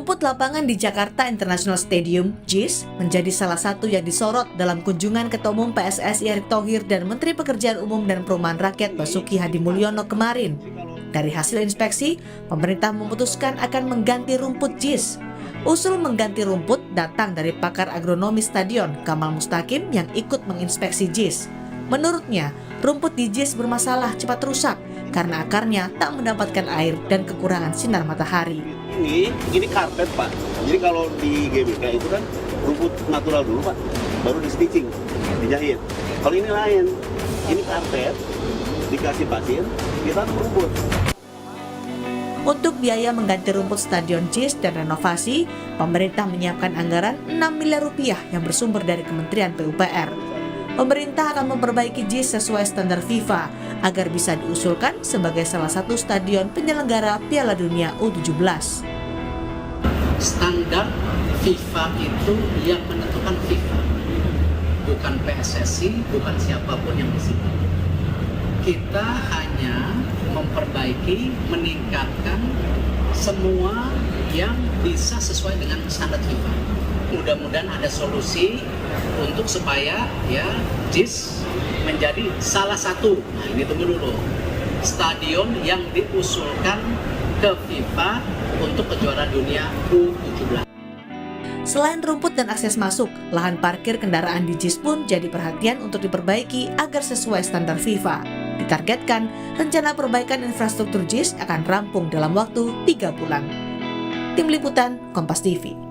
Rumput lapangan di Jakarta International Stadium, JIS, menjadi salah satu yang disorot dalam kunjungan Ketua Umum PSSI Erick Thohir dan Menteri Pekerjaan Umum dan Perumahan Rakyat Basuki Hadimulyono kemarin. Dari hasil inspeksi, pemerintah memutuskan akan mengganti rumput JIS. Usul mengganti rumput datang dari pakar agronomi stadion Kamal Mustaqim yang ikut menginspeksi JIS. Menurutnya, rumput di JIS bermasalah cepat rusak karena akarnya tak mendapatkan air dan kekurangan sinar matahari. Ini karpet, Pak. Jadi kalau di GBK itu kan rumput natural dulu, Pak, baru di stitching, dijahit. Kalau ini lain, ini karpet, dikasih pasir, ditanam rumput. Untuk biaya mengganti rumput stadion JIS dan renovasi, pemerintah menyiapkan anggaran 6 miliar rupiah yang bersumber dari Kementerian PUPR. Pemerintah akan memperbaiki JIS sesuai standar FIFA agar bisa diusulkan sebagai salah satu stadion penyelenggara Piala Dunia U17. Standar FIFA itu yang menentukan FIFA, bukan PSSI, bukan siapapun yang di sini. Kita hanya memperbaiki, meningkatkan semua yang bisa sesuai dengan standar FIFA. Mudah-mudahan ada solusi untuk supaya JIS menjadi salah satu. Nah, ini tunggu dulu. Stadion yang diusulkan ke FIFA untuk kejuaraan dunia U17. Selain rumput dan akses masuk, lahan parkir kendaraan di JIS pun jadi perhatian untuk diperbaiki agar sesuai standar FIFA. Ditargetkan, rencana perbaikan infrastruktur JIS akan rampung dalam waktu 3 bulan. Tim Liputan, Kompas TV.